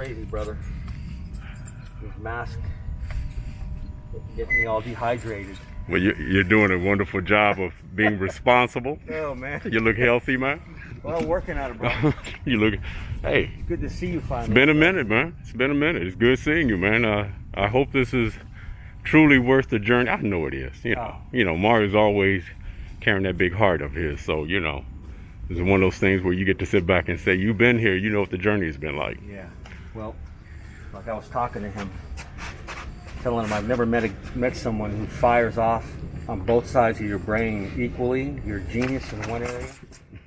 crazy, brother. This mask getting me all dehydrated. Well, you're doing a wonderful job of being responsible. Oh, man. You look healthy, man. Well, working at it, bro. You look, hey. It's good to see you finally. It's been a minute, man. It's been a minute. It's good seeing you, man. I hope this is truly worth the journey. I know it is. You know, Mario's always carrying that big heart of his. So, you know, it's one of those things where you get to sit back and say, you've been here. You know what the journey has been like. Yeah. Well, like I was talking to him, telling him I've never met someone who fires off on both sides of your brain equally. You're a genius in one area,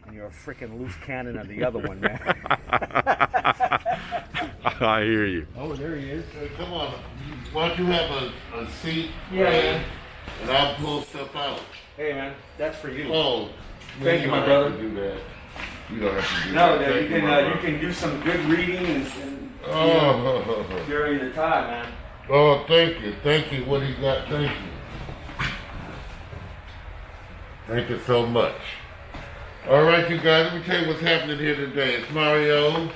and you're a freaking loose cannon on the other one, man. I hear you. Oh, there he is. Hey, come on. Why don't you have a seat? Yeah, man. And I'll pull stuff out. Hey, man, that's for you. Oh, Thank you, my don't brother. have to do that. You don't have to do No, that. you can do some good reading and during the time, man. Oh, thank you. Thank you. What do you got? Thank you. Thank you so much. All right, you guys, let me tell you what's happening here today. It's Mario.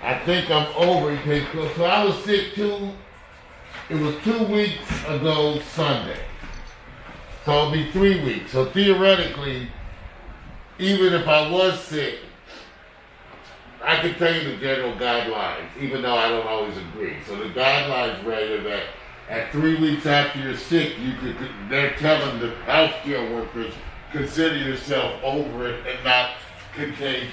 I think I'm over. So I was sick it was 2 weeks ago Sunday. So it'll be 3 weeks. So theoretically, even if I was sick, I can tell you the general guidelines, even though I don't always agree. So the guidelines, Ray, are that at 3 weeks after you're sick, they're telling the healthcare workers, consider yourself over it and not contagious.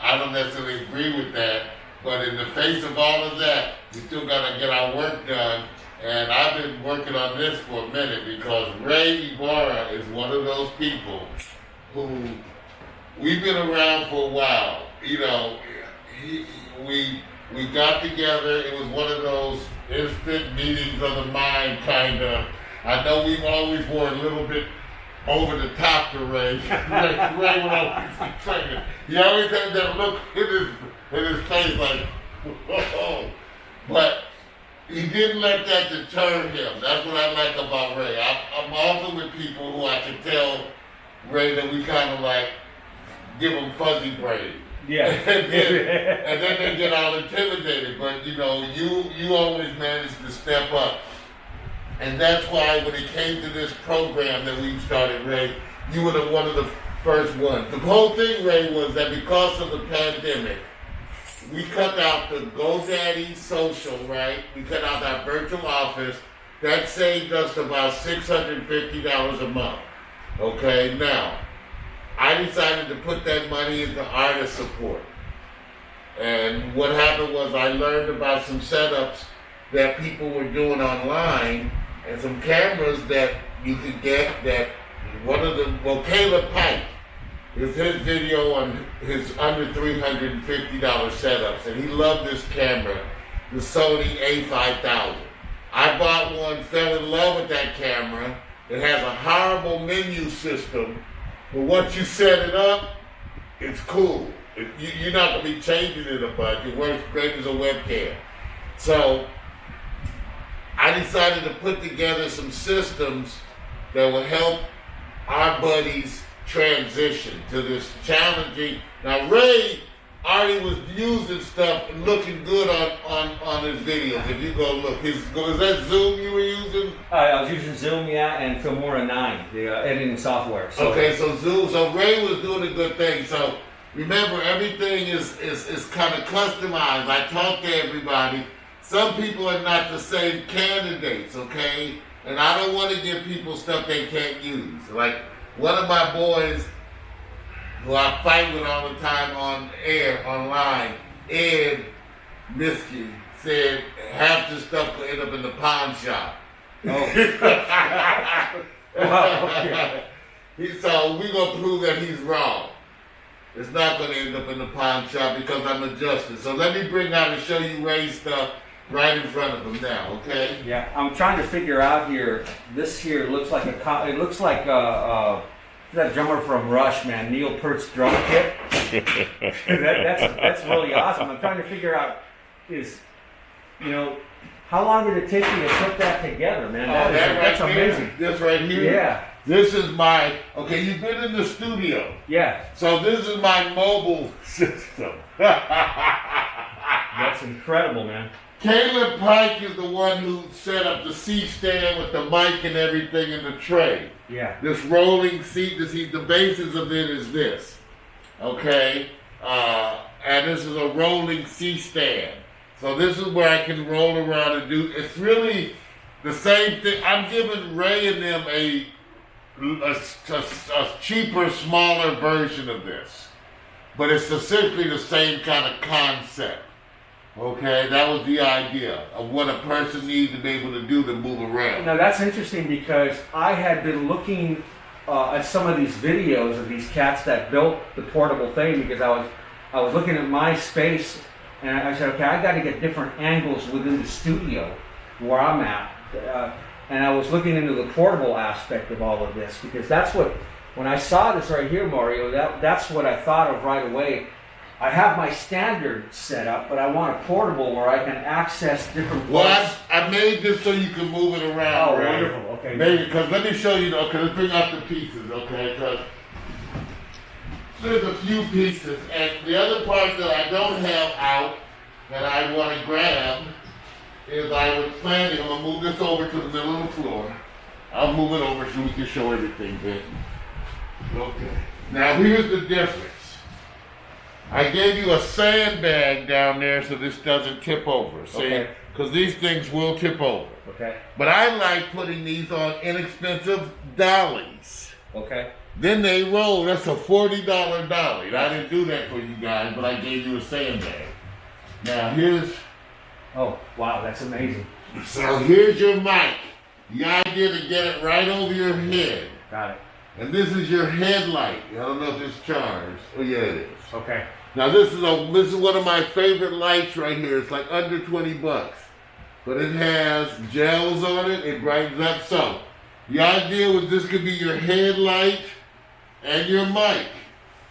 I don't necessarily agree with that, but in the face of all of that, we still got to get our work done. And I've been working on this for a minute because Ray Ybarra is one of those people who we've been around for a while. You know, we got together. It was one of those instant meetings of the mind, kind of. I know we've always were a little bit over the top to Ray. Ray would always be saying, he always had that look in his face like, whoa. But he didn't let that deter him. That's what I like about Ray. I'm also with people who I can tell, Ray, that we kind of like give them fuzzy brain. Yeah. and then they get all intimidated. But you know, you always manage to step up. And that's why when it came to this program that we started, Ray, you were one of the first ones. The whole thing, Ray, was that because of the pandemic, we cut out the GoDaddy social, right? We cut out that virtual office. That saved us about $650 a month. Okay, now, I decided to put that money into artist support. And what happened was I learned about some setups that people were doing online and some cameras that you could get that Caleb Pike, is his video on his under $350 setups, and he loved this camera, the Sony A5000. I bought one, fell in love with that camera. It has a horrible menu system, but once you set it up, it's cool. You're not going to be changing it a bunch. It works great as a webcam. So I decided to put together some systems that will help our buddies transition to this challenging. Now Ray already was using stuff and looking good on his videos. If you go look, was that Zoom you were using? I was using Zoom, yeah, and Filmora 9, the editing software. So. Okay, so Zoom. So Ray was doing a good thing. So remember, everything is kind of customized. I talk to everybody. Some people are not the same candidates, okay? And I don't want to give people stuff they can't use. Like one of my boys, who I fight with all the time on air, online, Ed Miskey, said half the stuff will end up in the pawn shop. Oh. Okay. So we're going to prove that he's wrong. It's not going to end up in the pawn shop because I'm adjusting. So let me bring out and show you Ray's stuff right in front of him now, okay? Yeah, I'm trying to figure out here. This here looks like it looks like that drummer from Rush, man, Neil Peart's drum kit. that's really awesome. I'm trying to figure out how long did it take you to put that together, man? That's amazing. This right here. Yeah. This is okay, you've been in the studio. Yeah. So this is my mobile system. That's incredible, man. Caleb Pike is the one who set up the seat stand with the mic and everything in the tray. Yeah. This rolling seat, the basis of it is this. Okay? And this is a rolling seat stand. So this is where I can roll around and do, it's really the same thing. I'm giving Ray and them a cheaper, smaller version of this. But it's essentially the same kind of concept. Okay, that was the idea of what a person needs to be able to do to move around. Now that's interesting because I had been looking at some of these videos of these cats that built the portable thing because I was looking at my space and I said, okay, I got to get different angles within the studio where I'm at, and I was looking into the portable aspect of all of this because that's what, when I saw this right here, Mario, that's what I thought of right away. I have my standard set up, but I want a portable where I can access different Well, parts. I made this so you can move it around. Oh, right? wonderful. Okay. Maybe, because let me show you, okay, let's bring out the pieces, okay? Because there's a few pieces, and the other part that I don't have out that I want to grab is I was planning, I'm going to move this over to the middle of the floor. I'll move it over so we can show everything then. Okay. Now, here's the difference. I gave you a sandbag down there so this doesn't tip over, see? Okay. Because these things will tip over. Okay. But I like putting these on inexpensive dollies. Okay. Then they roll. That's a $40 dolly. I didn't do that for you guys, but I gave you a sandbag. Now here's, Oh, wow, that's amazing. so here's your mic. The idea to get it right over your head. Got it. And this is your headlight. I don't know if it's charged. Oh yeah, it is. Okay. Now this is one of my favorite lights right here. It's like under 20 bucks. But it has gels on it. It brightens up. So the idea was this could be your headlight and your mic.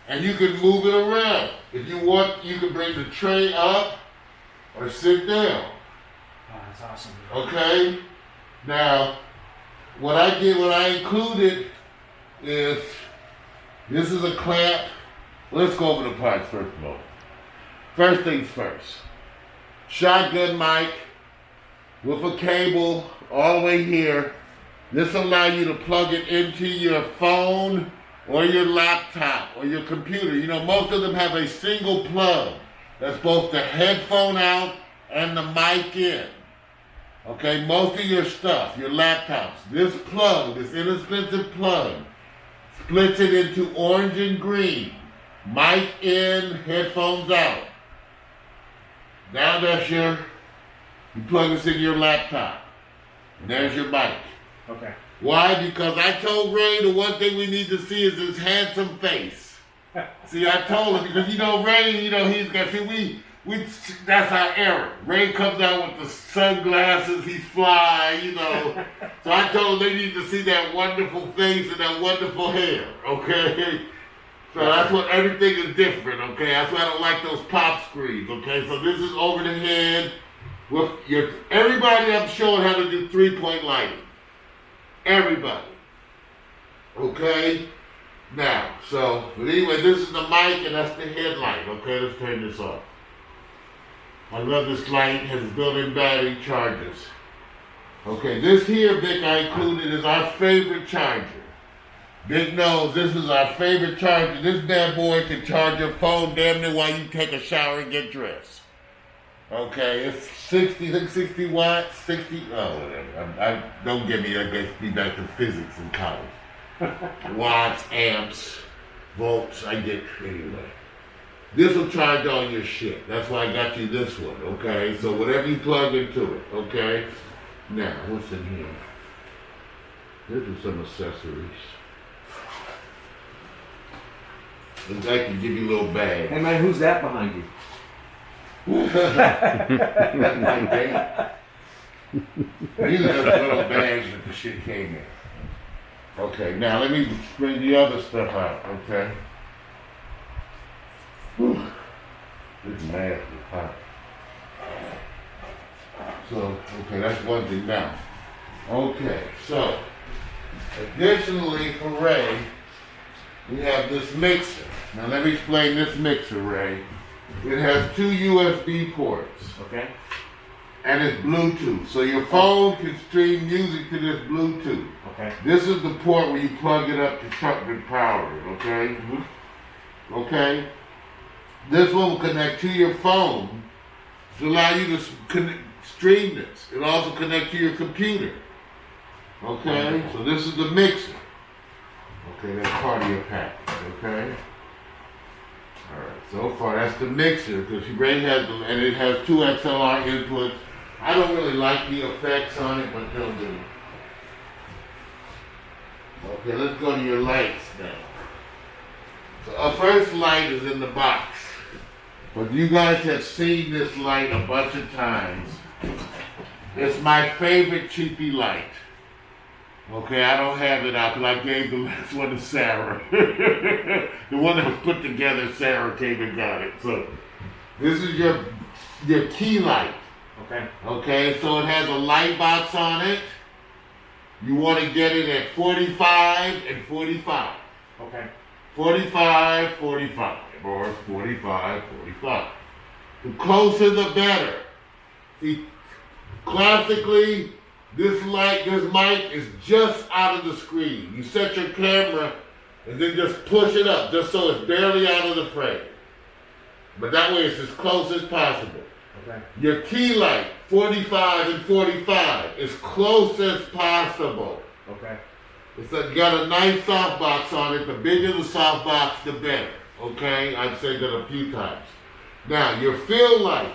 And you can move it around. If you want, you can bring the tray up or sit down. Oh, that's awesome. Okay? Now, what I included is, this is a clamp. Let's go over the parts first of all. First things first. Shotgun mic with a cable all the way here. This allows you to plug it into your phone or your laptop or your computer. You know, most of them have a single plug that's both the headphone out and the mic in. Okay, most of your stuff, your laptops, this plug, this inexpensive plug, splits it into orange and green. Mic in, headphones out. Now you plug this in your laptop. And there's your mic. Okay. Why? Because I told Ray the one thing we need to see is his handsome face. See, I told him because Ray, he's got, see, we that's our era. Ray comes out with the sunglasses, he's fly, So I told him they need to see that wonderful face and that wonderful hair, okay? So that's what everything is different, okay? That's why I don't like those pop screens, okay? So this is over the head with everybody I'm showing how to do 3-point lighting. Everybody. Okay? Now, but anyway, this is the mic and that's the headlight, okay? Let's turn this off. I love this light, has built-in battery chargers. Okay, this here, Vic, I included is our favorite charger. Vic knows this is our favorite charger. This bad boy can charge your phone damn near while you take a shower and get dressed. Okay, it's 60 watts, 60, whatever. Don't get me, I guess, be back to physics in college. Watts, amps, volts, I get, anyway. This will charge all your shit. That's why I got you this one, okay? So whatever you plug into it, okay? Now, what's in here? This is some accessories. And I can give you a little bag. Hey man, who's that behind you? That's my date. These are just little bags that the shit came in. Okay, now let me bring the other stuff out, okay? Whew. This mask is hot. So, okay, that's one thing now. Okay, so, additionally for Ray, we have this mixer. Now let me explain this mixer, Ray. It has 2 USB ports. Okay. And it's Bluetooth. So your phone can stream music to this Bluetooth. Okay. This is the port where you plug it up to power it, okay? Mm-hmm. Okay? This one will connect to your phone to allow you to stream this. It'll also connect to your computer. Okay? So this is the mixer. Okay, that's part of your package, okay? Alright, so far that's the mixer, because Ray has them, and it has 2 XLR inputs. I don't really like the effects on it, but they'll do. Okay, let's go to your lights now. So our first light is in the box. But you guys have seen this light a bunch of times. It's my favorite cheapy light. Okay, I don't have it out because I gave the last one to Sarah. The one that was put together, Sarah came and got it. So this is your key light. Okay. Okay, so it has a light box on it. You want to get it at 45 and 45. Okay. 45, 45, or 45, 45. The closer the better. See, classically, this mic is just out of the screen. You set your camera and then just push it up, just so it's barely out of the frame. But that way it's as close as possible. Okay. Your key light, 45 and 45, as close as possible. Okay. It's got a nice softbox on it. The bigger the softbox, the better. Okay? I've said that a few times. Now, your fill light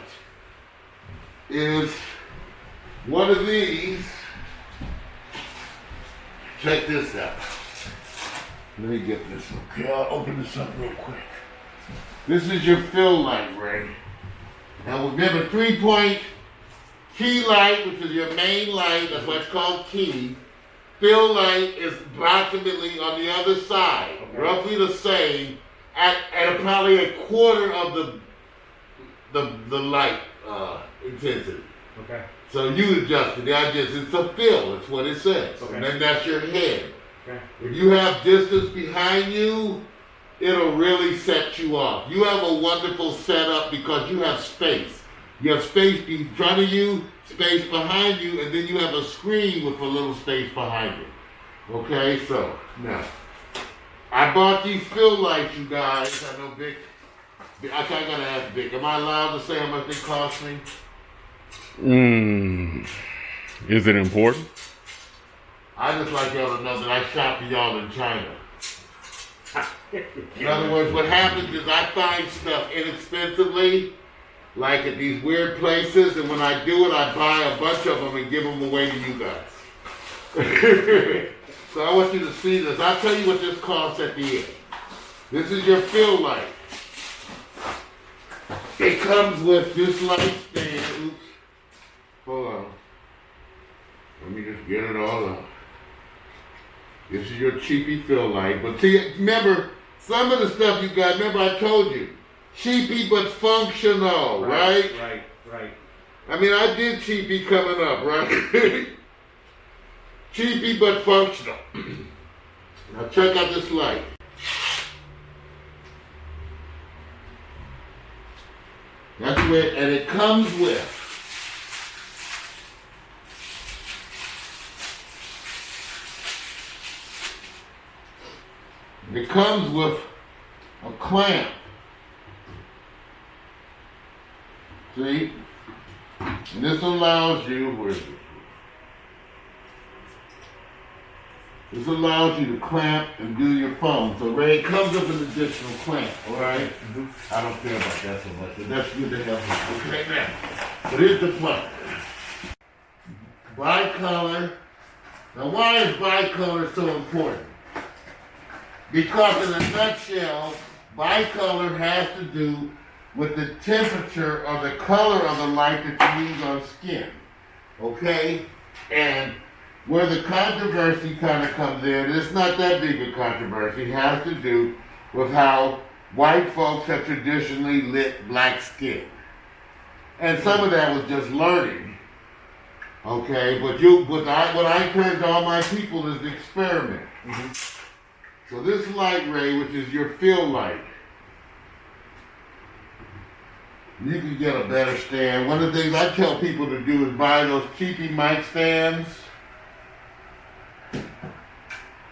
is one of these. Check this out. Let me get this. Okay, I'll open this up real quick. This is your fill light, Ray. Now remember, 3-point key light, which is your main light, that's why it's called key. Fill light is approximately on the other side, okay, roughly the same, at probably a quarter of the light intensity. Okay. So you adjust it. It's a fill, it's what it says. Okay. And then that's your head. Okay. If you have distance behind you, it'll really set you off. You have a wonderful setup because you have space. You have space in front of you, space behind you, and then you have a screen with a little space behind you. Okay, so now I bought these fill lights, you guys. I know Vic. I gotta ask Vic. Am I allowed to say how much they cost me? Is it important? I just like y'all to know that I shop for y'all in China. In other words, what happens is I find stuff inexpensively, like at these weird places, and when I do it, I buy a bunch of them and give them away to you guys. So I want you to see this. I'll tell you what this costs at the end. This is your fill light. It comes with this light stand. Oops. Hold on. Let me just get it all up. This is your cheapy fill light. But see, remember, some of the stuff you got, remember I told you, cheapy but functional, right? Right. I mean, I did cheapy coming up, right? Cheapy but functional. Now check out this light. That's where, and it comes with a clamp. See? And this allows you, where is it? This allows you to clamp and do your phone. So Ray, it comes with an additional clamp, all right? I don't care about that so much, but that's good to help you. Okay, now, so here's the plan. Bicolor. Now, why is bicolor so important? Because in a nutshell, bicolor has to do with the temperature or the color of the light that you use on skin. Okay? And where the controversy kind of comes in, it's not that big a controversy, it has to do with how white folks have traditionally lit black skin. And some of that was just learning. Okay, but what I encourage all my people is to experiment. Mm-hmm. So this light, Ray, which is your fill light, You can get a better stand. One of the things I tell people to do is buy those cheapy mic stands.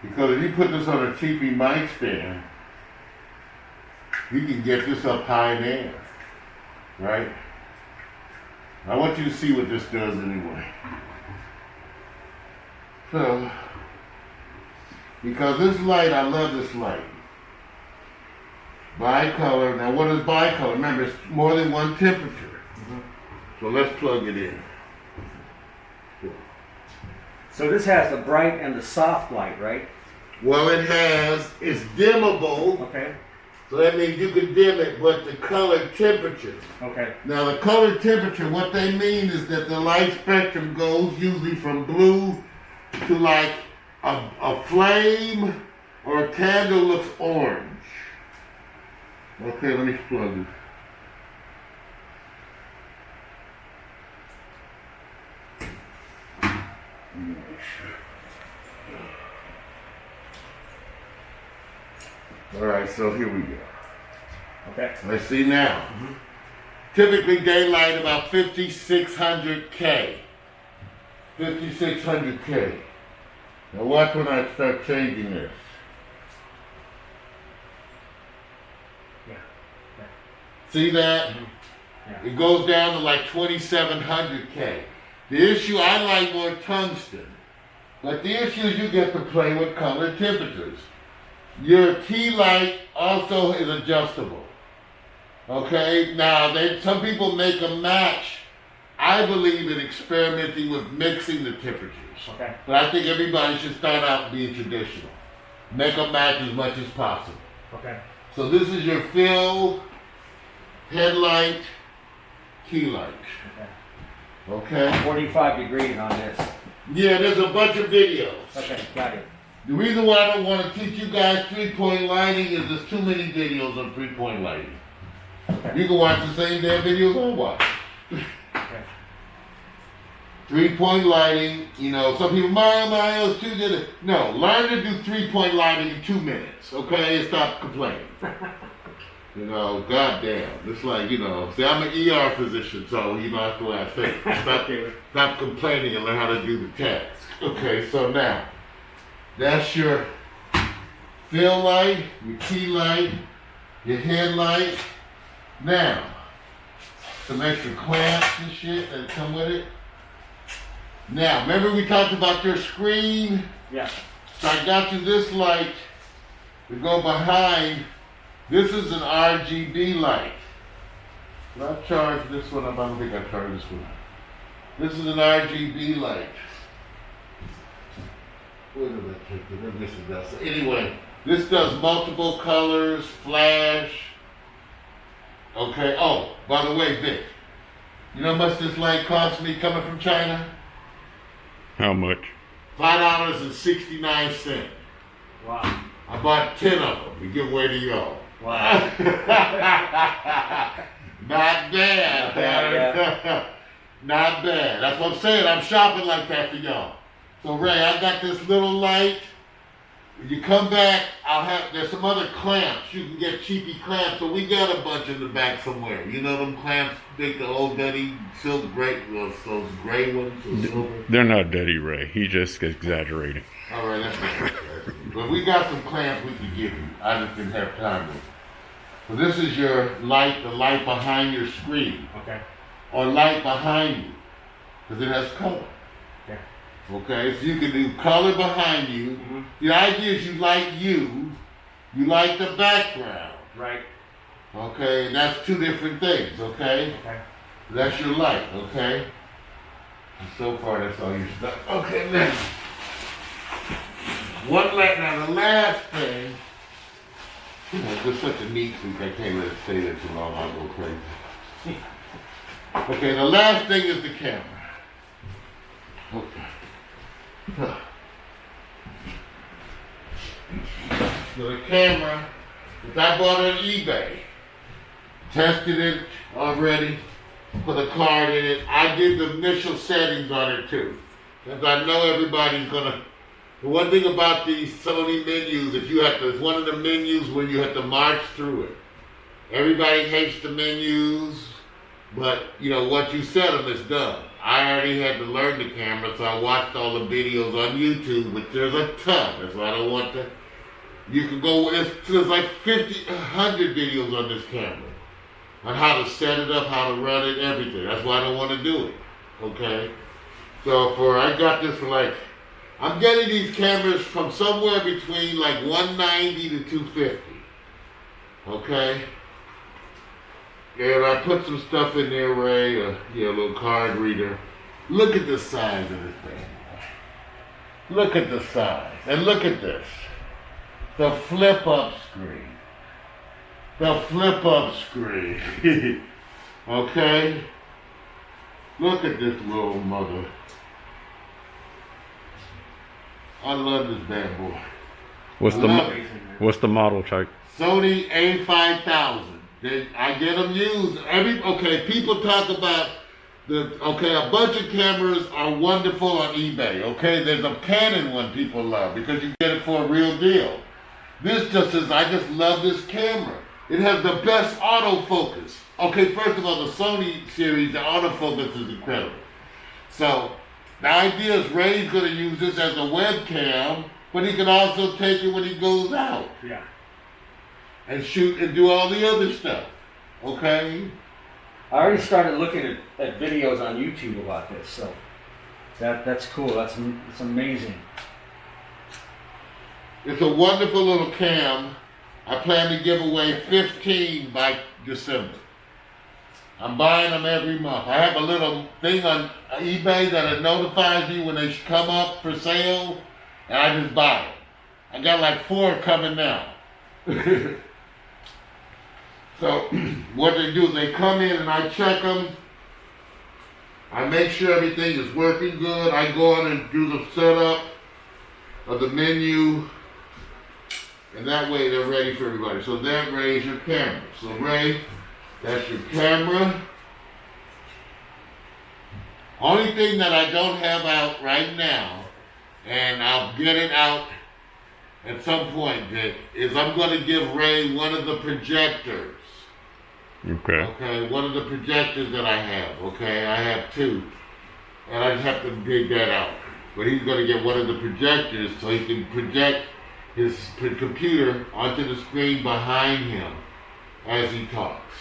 Because if you put this on a cheapy mic stand, you can get this up high in the air, right? I want you to see what this does anyway. So, because this light, I love this light. Bicolor. Now, what is bicolor? Remember, it's more than one temperature. So let's plug it in. So this has the bright and the soft light, right? Well, it's dimmable. Okay. So that means you can dim it, but the color temperature. Okay. Now, the color temperature, what they mean is that the light spectrum goes usually from blue to like a flame or a candle looks orange. Okay, let me plug it. All right, so here we go. Okay. Let's see now. Typically daylight about 5,600K. 5,600K. Now watch when I start changing this. Yeah. See that? Yeah. It goes down to like 2,700K. The issue, I like more tungsten. But the issue is you get to play with color temperatures. Your key light also is adjustable. Okay, now some people make a match. I believe in experimenting with mixing the temperatures. Okay. But I think everybody should start out being traditional. Make a match as much as possible. Okay. So this is your fill, headlight, key light. Okay. Okay? 45 degrees on this. Yeah, there's a bunch of videos. Okay, got it. The reason why I don't want to teach you guys three-point lighting is there's too many videos on three-point lighting. Okay. You can watch the same damn videos I watch. Okay. Three-point lighting, you know, some people, Mario, too did it. No, learn to do three-point lighting in 2 minutes, okay? And stop complaining. You know, goddamn. It's like, you know, see, I'm an ER physician, so you know, that's the way I think. Stop complaining and learn how to do the task. Okay, so now, that's your fill light, your key light, your headlight. Now, some extra clamps and shit that come with it. Now, remember we talked about your screen? Yeah. So I got you this light to go behind. This is an RGB light. Did I charge this one up? I don't think I charged this one. This is an RGB light. Where did I take it? This is that. So anyway, this does multiple colors, flash. Okay. Oh, by the way, Vic, you know how much this light cost me coming from China? How much? $5.69. Wow. I bought 10 of them to give away to y'all. Wow. Not bad. Yeah. Not bad. That's what I'm saying. I'm shopping like that for y'all. So Ray, I got this little light. When you come back, there's some other clamps. You can get cheapy clamps. So we got a bunch in the back somewhere. You know them clamps, big, the old dirty silk gray, those gray ones or silver? They're not dirty, Ray. He just exaggerating. All right, that's not But we got some clamps we can give you. I just didn't have time to. So this is your light, the light behind your screen. Okay. Or light behind you. Because it has color. Okay. Okay, so you can do color behind you. Mm-hmm. The idea is you like the background. Right. Okay, and that's two different things, okay? Okay. That's your light, okay? And so far, that's all your stuff. Okay, now. Now the last thing, you know, it's such a neat week, I can't let it stay there too long, I'll go crazy. Okay, the last thing is the camera. Okay. So the camera, which I bought on eBay, tested it already, put a card in it. I did the initial settings on it too. Because I know everybody's gonna. The one thing about these Sony menus is it's one of the menus where you have to march through it. Everybody hates the menus. But, you know, once you set them, it's done. I already had to learn the camera, so I watched all the videos on YouTube, which there's a ton. That's why I don't want to. You can go, there's like 50, 100 videos on this camera on how to set it up, how to run it, everything. That's why I don't want to do it. Okay? So I got this for like, I'm getting these cameras from somewhere between like 190 to 250. Okay? And I put some stuff in there, Ray, a little card reader. Look at the size of this thing. Look at the size. And look at this. The flip-up screen. The flip-up screen. Okay? Look at this little mother. I love this bad boy. What's the model type? Sony A5000. I get them used. People talk about a bunch of cameras are wonderful on eBay. Okay, there's a Canon one people love because you get it for a real deal. This just is, I just love this camera. It has the best autofocus. Okay, first of all, the Sony series, the autofocus is incredible. So the idea is Ray's going to use this as a webcam, but he can also take it when he goes out. Yeah. And shoot and do all the other stuff. Okay? I already started looking at videos on YouTube about this, so that's cool. It's amazing. It's a wonderful little cam. I plan to give away 15 by December. I'm buying them every month. I have a little thing on eBay that it notifies me when they come up for sale, and I just buy it. I got like 4 coming now. So what they do is they come in and I check them. I make sure everything is working good. I go on and do the setup of the menu. And that way they're ready for everybody. So that Ray's your camera. So Ray, that's your camera. Only thing that I don't have out right now, and I'll get it out at some point, Dick, is I'm going to give Ray one of the projectors. Okay. Okay, one of the projectors that I have. Okay, I have 2. And I just have to dig that out. But he's going to get one of the projectors so he can project his computer onto the screen behind him as he talks.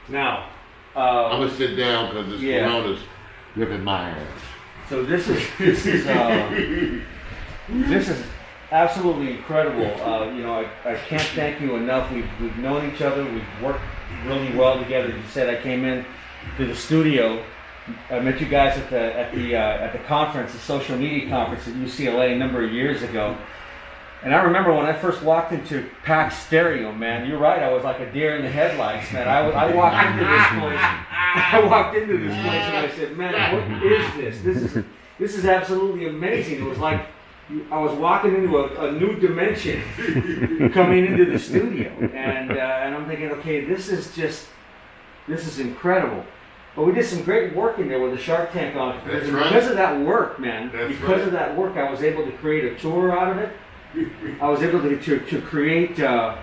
Now, I'm going to sit down because this Corona's ripping my ass. So this is absolutely incredible. I can't thank you enough. We've known each other. We've worked really well together. You said I came in to the studio. I met you guys at the conference, the social media conference at UCLA a number of years ago. And I remember when I first walked into Pack Stereo, man. You're right. I was like a deer in the headlights, man. I walked into this place. I walked into this place and I said, "Man, what is this? This is absolutely amazing." It was like I was walking into a new dimension coming into the studio, and I'm thinking, okay, this is incredible. But we did some great work in there with the Shark Tank on it. That's right. Because of that work, man. That's of that work, I was able to create a tour out of it. I was able to create so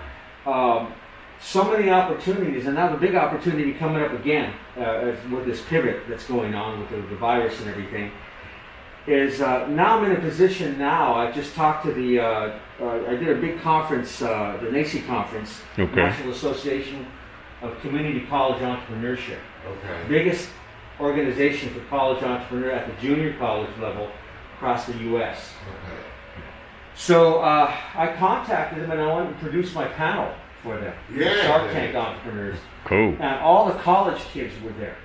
many opportunities, and now the big opportunity coming up again with this pivot that's going on with the virus and everything is now I'm in a position now. I just talked to I did a big conference, the NACI conference, National Association of Community College Entrepreneurship. Okay. Biggest organization for college entrepreneur at the junior college level across the U.S. Okay. So I contacted them and I wanted to produce my panel for them. Yeah. Shark Tank entrepreneurs. Cool. And all the college kids were there.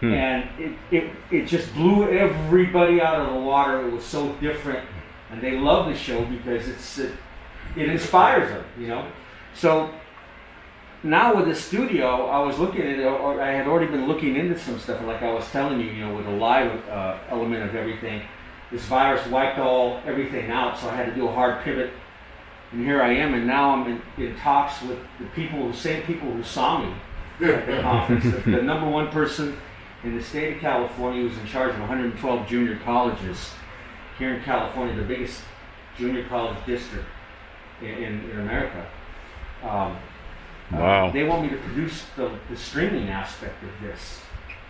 And it just blew everybody out of the water. It was so different. And they love the show because it inspires them, you know. So now with the studio, I was looking at it, or I had already been looking into some stuff, like I was telling you, with the live element of everything. This virus wiped everything out, so I had to do a hard pivot. And here I am, and now I'm in talks with the same people who saw me at the conference. The number one person in the state of California who's in charge of 112 junior colleges here in California, the biggest junior college district in America. Wow. They want me to produce the streaming aspect of this.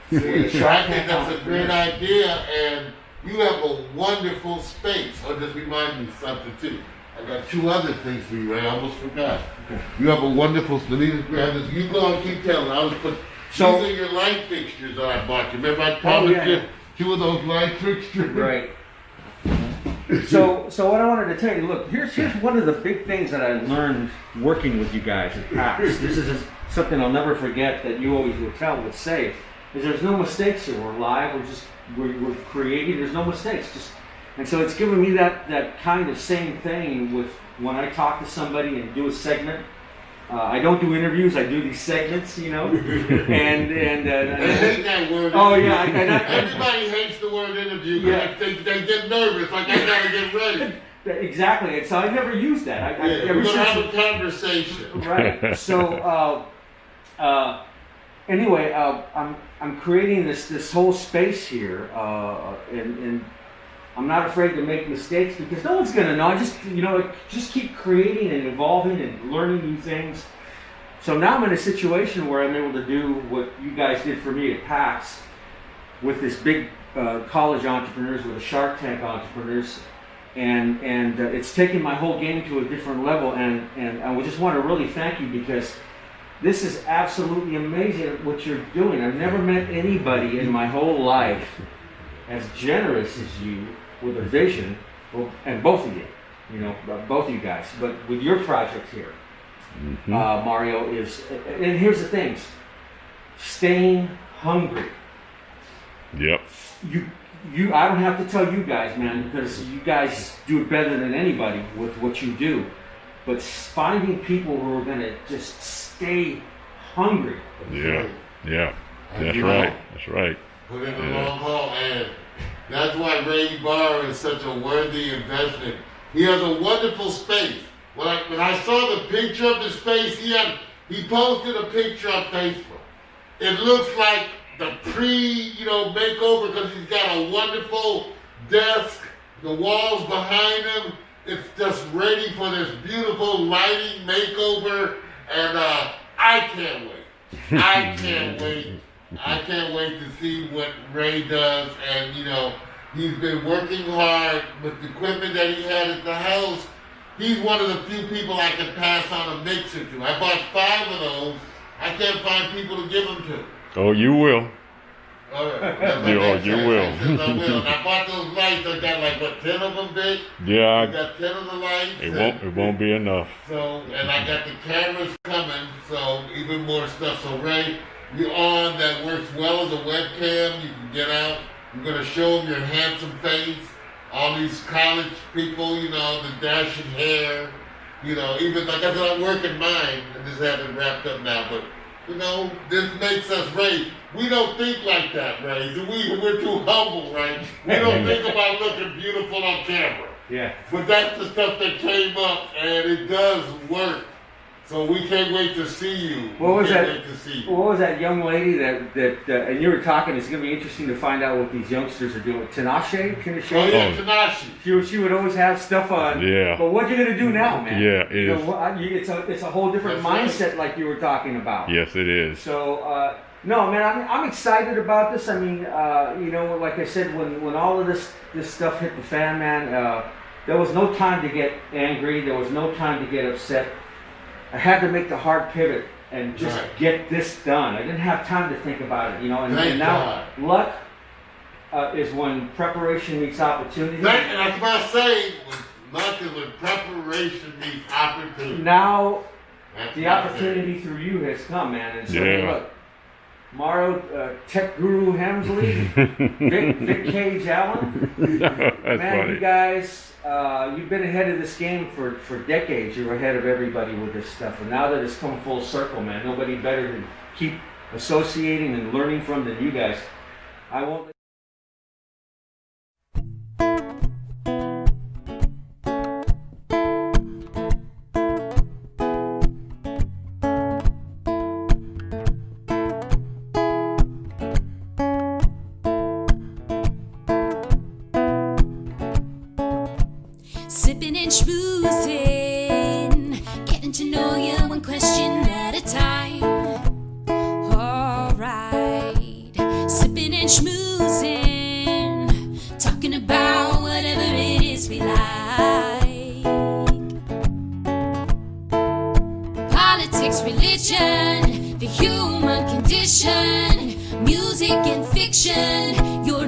See, I think that's a great idea, and you have a wonderful space. Oh, just remind me something too. I got 2 other things for you, Ray. I almost forgot. Okay. You have a wonderful. Let me just grab this. You go and keep telling. I'll just put. So- These are your light fixtures that I bought you. Remember I promised yeah. you 2 of those light fixtures. Right. So what I wanted to tell you, look, here's one of the big things that I learned working with you guys at PAX. This is something I'll never forget that you always would say, is there's no mistakes here. We're live, we're creating, there's no mistakes. And so it's given me that kind of same thing with when I talk to somebody and do a segment. I don't do interviews, I do these segments, and I hate that word. Oh yeah, Everybody hates the word interview. Yeah. They get nervous, like I gotta get ready. exactly. And so I never use that. We're gonna have a conversation. Right. So anyway, I'm creating this whole space here, and I'm not afraid to make mistakes because no one's gonna know. I just keep creating and evolving and learning new things. So now I'm in a situation where I'm able to do what you guys did for me at PAX with this big college entrepreneurs, with the Shark Tank entrepreneurs, and it's taken my whole game to a different level. And I just want to really thank you because this is absolutely amazing what you're doing. I've never met anybody in my whole life as generous as you with a vision, and both of you, both of you guys, but with your project here, Mario, and here's the things, staying hungry. Yep. I don't have to tell you guys, man, because you guys do it better than anybody with what you do, but finding people who are going to just stay hungry. Yeah. That's You right. know. That's right. Put in the long haul, and that's why Ray Ybarra is such a worthy investment. He has a wonderful space. When I saw the picture of the space, he posted a picture on Facebook. It looks like the makeover because he's got a wonderful desk, the walls behind him. It's just ready for this beautiful lighting makeover, and I can't wait. I can't wait. I can't wait to see what Ray does, and he's been working hard with the equipment that he had at the house. He's one of the few people I can pass on a mixer to. I bought 5 of those. I can't find people to give them to. Oh, you will. All right. You will. I will. And I bought those lights. I got 10 of them big. Yeah. I got 10 of the lights. It won't be enough. So, and I got the cameras coming, so even more stuff. So Ray, you're on that works well as a webcam. You can get out. You're going to show them your handsome face. All these college people, the dashing hair. Even like I said, I'm working mine. I just haven't wrapped up now. But, this makes us, Ray, we don't think like that, Ray. We're too humble, right? We don't think about looking beautiful on camera. Yeah. But that's the stuff that came up, and it does work. So we can't wait to see you. What was that? Wait to see you. What was that young lady that and you were talking? It's going to be interesting to find out what these youngsters are doing. Tinashe? Oh yeah, Tanashi. She would always have stuff on. Yeah. But what you going to do now, man? Yeah, it is. It's a whole different That's mindset, like you were talking about. Yes, it is. So no, man, I'm excited about this. I mean, like I said, when all of this stuff hit the fan, man, there was no time to get angry. There was no time to get upset. I had to make the hard pivot and just get this done. I didn't have time to think about it, And now, luck is when preparation meets opportunity. And that's what I say. Luck is when preparation meets opportunity. Now, That's the what I say. opportunity through you has come, man. And so, Yeah. look, Mario, Tech Guru Hemsley, Vic Cage Allen, That's man, funny. you guys, you've been ahead of this game for decades. You're ahead of everybody with this stuff. And now that it's come full circle, man, nobody better to keep associating and learning from than you guys. I won't. Sipping and schmoozing, getting to know you one question at a dancing, talking about whatever it is we like. Politics, religion, the human condition, music and fiction, you're